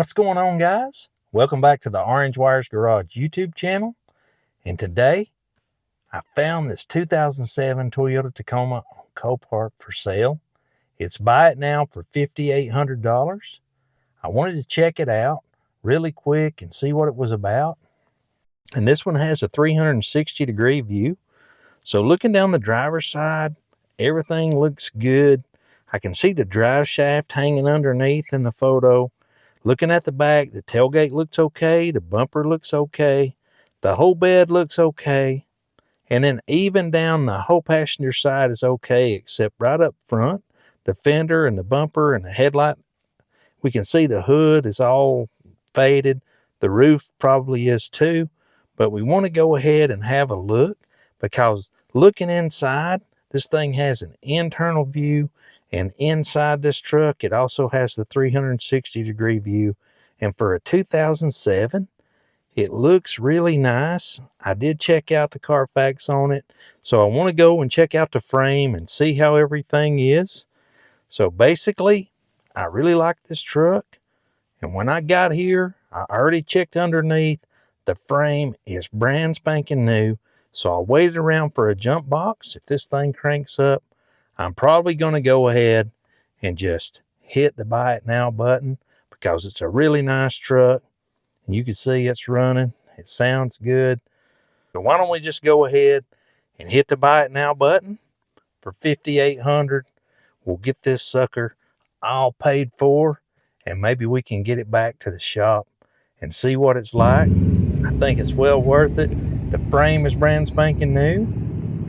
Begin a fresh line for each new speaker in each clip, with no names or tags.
What's going on, guys? Welcome back to the Orange Wires Garage YouTube channel. And today I found this 2007 Toyota Tacoma on Copart for sale. It's buy it now for $5,800. I wanted to check it out really quick and see what it was about. And this one has a 360-degree view. So looking down the driver's side, everything looks good. I can see the drive shaft hanging underneath in the photo. Looking at the back, the tailgate looks okay. The bumper looks okay. The whole bed looks okay. And then even down the whole passenger side is okay, except right up front, the fender and the bumper and the headlight. We can see the hood is all faded. The roof probably is too. But we want to go ahead and have a look, because looking inside, this thing has an internal view. And inside this truck, it also has the 360-degree view. And for a 2007, it looks really nice. I did check out the Carfax on it. So I want to go and check out the frame and see how everything is. So basically, I really like this truck. And when I got here, I already checked underneath. The frame is brand spanking new. So I waited around for a jump box. If this thing cranks up, I'm probably going to go ahead and just hit the buy it now button, because it's a really nice truck. And you can see it's running. It sounds good. So why don't we just go ahead and hit the buy it now button for $5,800. We'll get this sucker all paid for, and maybe we can get it back to the shop and see what it's like. I think it's well worth it. The frame is brand spanking new.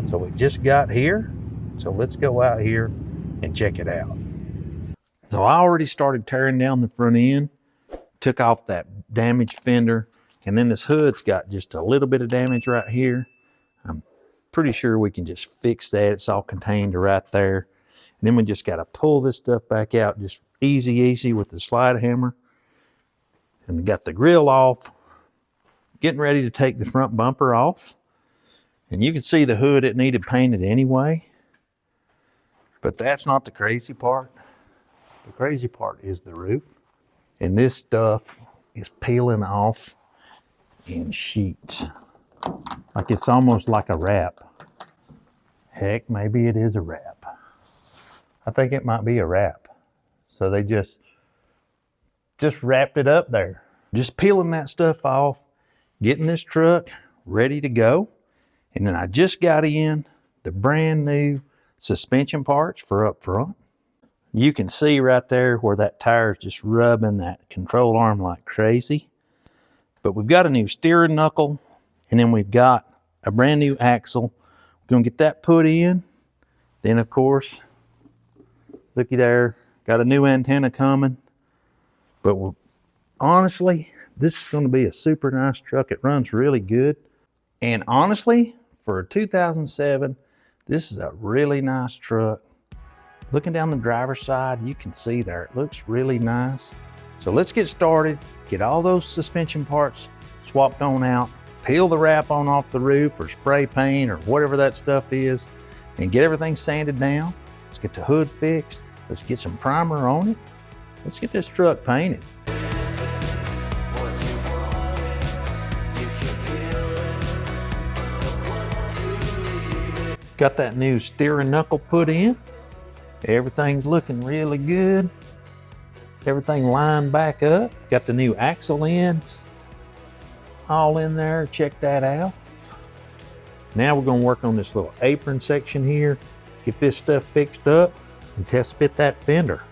So we just got here. So let's go out here and check it out. So I already started tearing down the front end, took off that damaged fender, and then this hood's got just a little bit of damage right here. I'm pretty sure we can just fix that. It's all contained right there. And then we just got to pull this stuff back out just easy with the slide hammer. And we got the grill off, getting ready to take the front bumper off. And you can see the hood, it needed painted anyway. But that's not the crazy part. The crazy part is the roof. And this stuff is peeling off in sheets. Like it's almost like a wrap. Heck, maybe it is a wrap. I think it might be a wrap. So they just wrapped it up there. Just peeling that stuff off, getting this truck ready to go. And then I just got in the brand new suspension parts for up front. You can see right there where that tire is just rubbing that control arm like crazy. But we've got a new steering knuckle, and then we've got a brand new axle. We're gonna get that put in. Then of course, looky there, got a new antenna coming. But honestly, this is gonna be a super nice truck. It runs really good. And honestly, for a 2007, this is a really nice truck. Looking down the driver's side, you can see there, it looks really nice. So let's get started, get all those suspension parts swapped on out, peel the wrap on off the roof or spray paint or whatever that stuff is, and get everything sanded down. Let's get the hood fixed. Let's get some primer on it. Let's get this truck painted. Got that new steering knuckle put in. Everything's looking really good. Everything lined back up. Got the new axle in. All in there, check that out. Now we're gonna work on this little apron section here. Get this stuff fixed up and test fit that fender.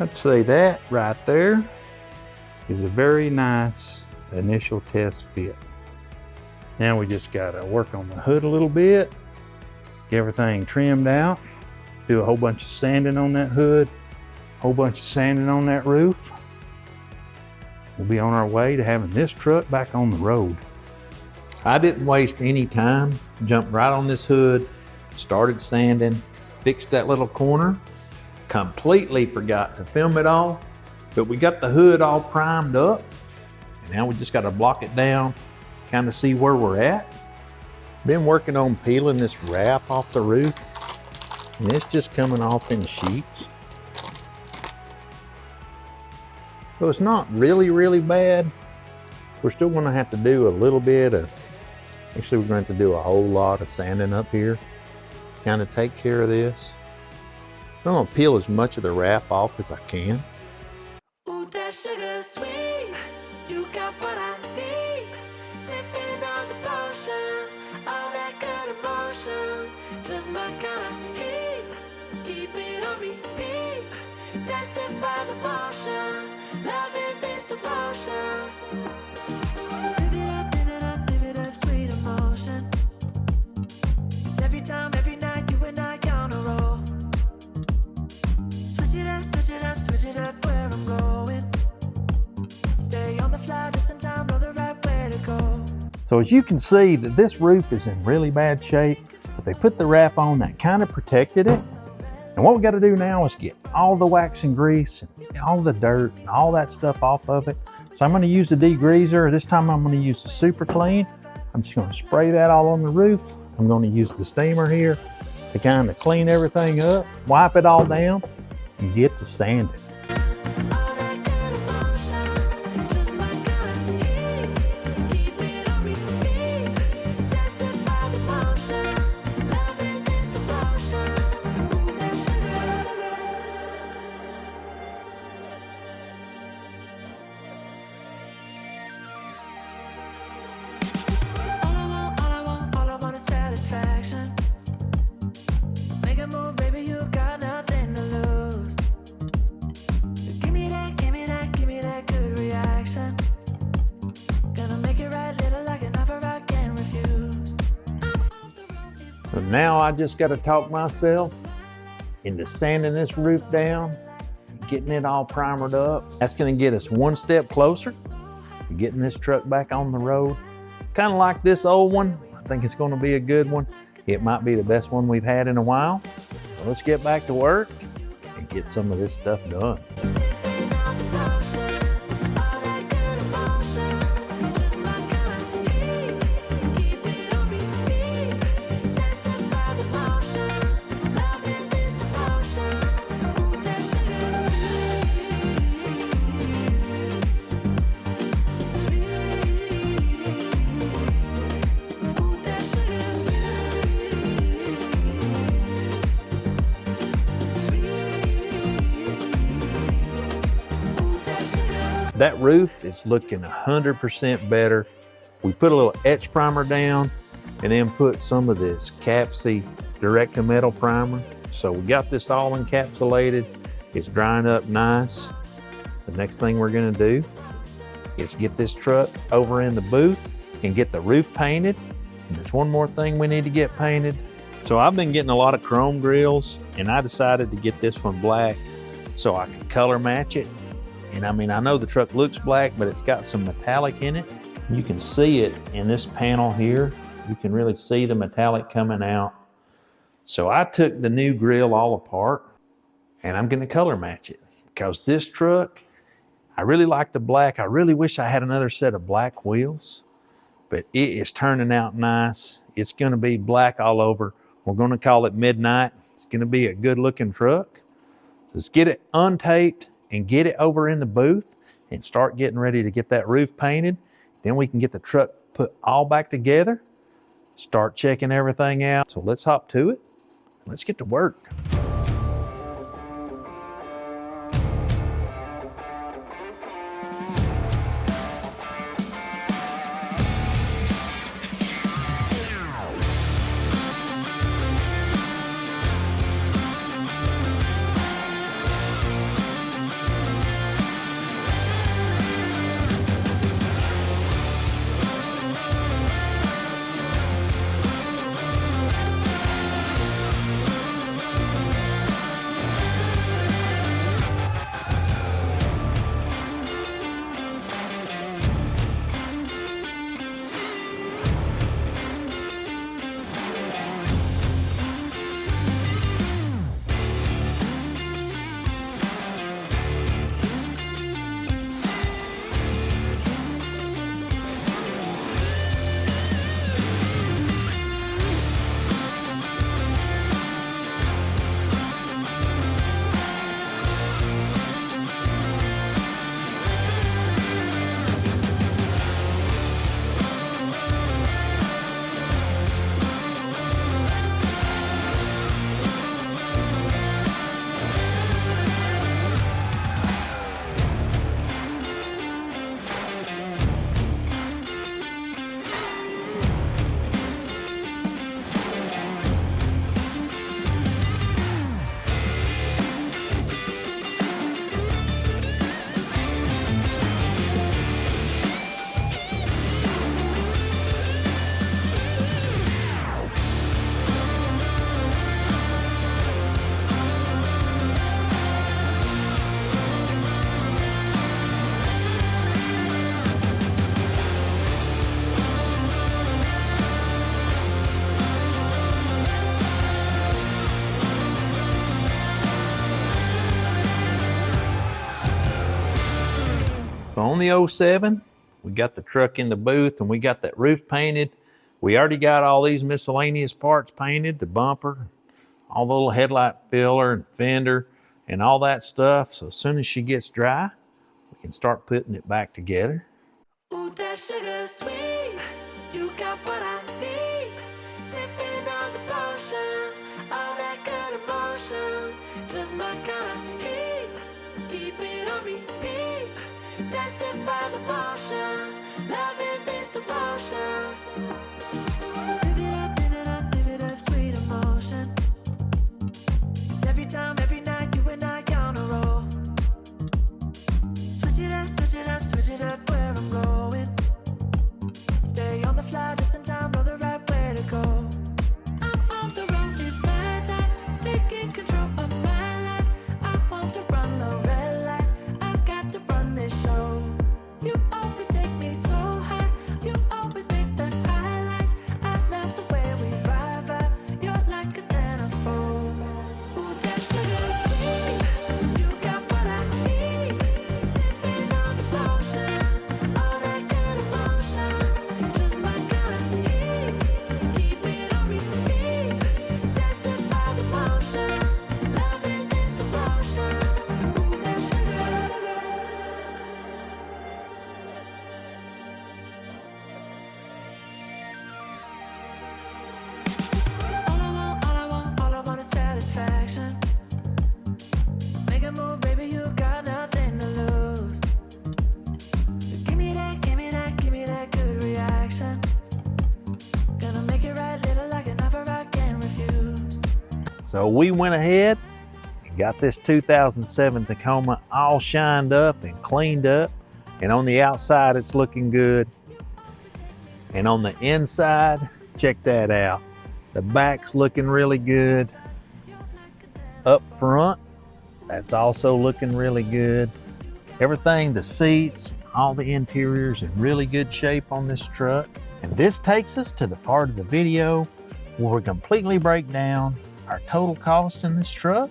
I'd say that right there is a very nice initial test fit. Now we just gotta work on the hood a little bit, get everything trimmed out, do a whole bunch of sanding on that hood, a whole bunch of sanding on that roof. We'll be on our way to having this truck back on the road. I didn't waste any time, jumped right on this hood, started sanding, fixed that little corner, completely forgot to film it all, but we got the hood all primed up, and now we just gotta block it down, kind of see where we're at. Been working on peeling this wrap off the roof, and it's just coming off in sheets. So it's not really bad. We're still gonna have to do a little bit of, actually we're going to do a whole lot of sanding up here, kind of take care of this. I'm gonna peel as much of the wrap off as I can.
Ooh, that sugar sweet, you got what I need. Sipping on the potion, all that good emotion, just my kind of heat. Keep it on repeat, tested by the motion, loving this devotion. Live it up, sweet emotion. Every time, every night, you and I on a roll. Switch it up where I'm going. Stay on the fly, just in time, know the right way to go.
So as you can see, that this roof is in really bad shape, but they put the wrap on that kind of protected it. And what we got to do now is get all the wax and grease and all the dirt and all that stuff off of it. So I'm going to use the degreaser. This time I'm going to use the Super Clean. I'm just going to spray that all on the roof. I'm going to use the steamer here to kind of clean everything up, wipe it all down, and get to sanding. So now I just got to talk myself into sanding this roof down, getting it all primered up. That's going to get us one step closer to getting this truck back on the road. Kind of like this old one. I think it's going to be a good one. It might be the best one we've had in a while. So let's get back to work and get some of this stuff done. That roof is looking 100% better. We put a little etch primer down and then put some of this Capsy direct to metal primer. So we got this all encapsulated. It's drying up nice. The next thing we're gonna do is get this truck over in the booth and get the roof painted. And there's one more thing we need to get painted. So I've been getting a lot of chrome grills and I decided to get this one black so I could color match it. And I mean, I know the truck looks black, but it's got some metallic in it. You can see it in this panel here. You can really see the metallic coming out. So I took the new grill all apart and I'm gonna color match it because this truck, I really like the black. I really wish I had another set of black wheels, but it is turning out nice. It's gonna be black all over. We're gonna call it Midnight. It's gonna be a good looking truck. Let's get it untaped and get it over in the booth and start getting ready to get that roof painted. Then we can get the truck put all back together, start checking everything out. So let's hop to it. Let's get to work. So on the 07, we got the truck in the booth and we got that roof painted. We already got all these miscellaneous parts painted, the bumper, all the little headlight filler and fender and all that stuff. So as soon as she gets dry, we can start putting it back together.
Ooh, that sugar sweet, you got what I need. Sipping on the potion, all that good emotion, just my kind of heat. Keep it on repeat, tested by the motion, loving this devotion. Live it up, sweet emotion. Every time, every night, you and I on a roll. Switch it up where I'm going. Stay on the fly just in time, know the right way to go. I'm on the road, it's my time, taking control of my life. I want to run the red lights, I've got to run this show. You always take me so high, you always make the highlights. I love the way we vibe, you're like a centerfold. Ooh, that sugar sweet, you got what I need. Sipping on the potion, all that good emotion, just my kind of heat. Keep it on repeat, tested by the motion, loving this devotion. Ooh, that sugar. All I want is satisfaction. Make a move, baby, you got nothing to lose. Give me that good reaction. Gonna make it right, little like an offer I can't refuse.
So we went ahead and got this 2007 Tacoma all shined up and cleaned up. And on the outside, it's looking good. And on the inside, check that out. The back's looking really good. Up front, that's also looking really good. Everything, the seats, all the interiors in really good shape on this truck. And this takes us to the part of the video where we completely break down our total costs in this truck.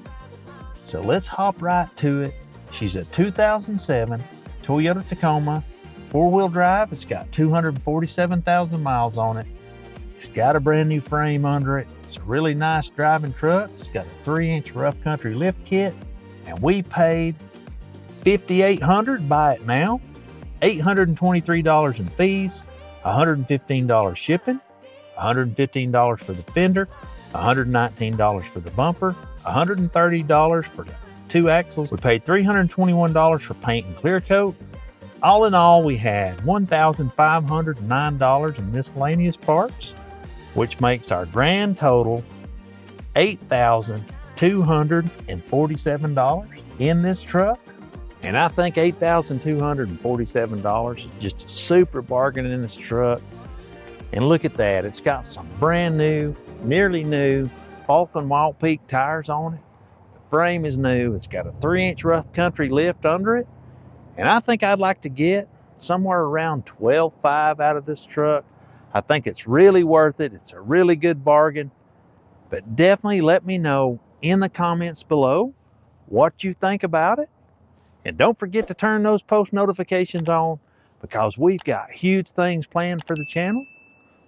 So let's hop right to it. She's a 2007 Toyota Tacoma, four-wheel drive. It's got 247,000 miles on it. It's got a brand new frame under it. It's a really nice driving truck. It's got a 3-inch rough country lift kit. And we paid $5,800, buy it now, $823 in fees, $115 shipping, $115 for the fender, $119 for the bumper, $130 for the 2 axles. We paid $321 for paint and clear coat. All in all, we had $1,509 in miscellaneous parts, which makes our grand total $8,247 in this truck. And I think $8,247 is just a super bargain in this truck. And look at that, it's got some brand new, nearly new Falcon Wild Peak tires on it. The frame is new. It's got a 3-inch rough country lift under it. And I think I'd like to get somewhere around $12,500 out of this truck. I think it's really worth it. It's a really good bargain. But definitely let me know in the comments below what you think about it. And don't forget to turn those post notifications on, because we've got huge things planned for the channel.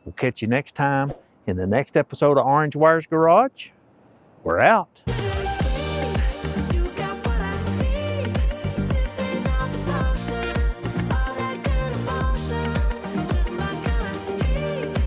We'll catch you next time in the next episode of Orange Wire's Garage. We're out.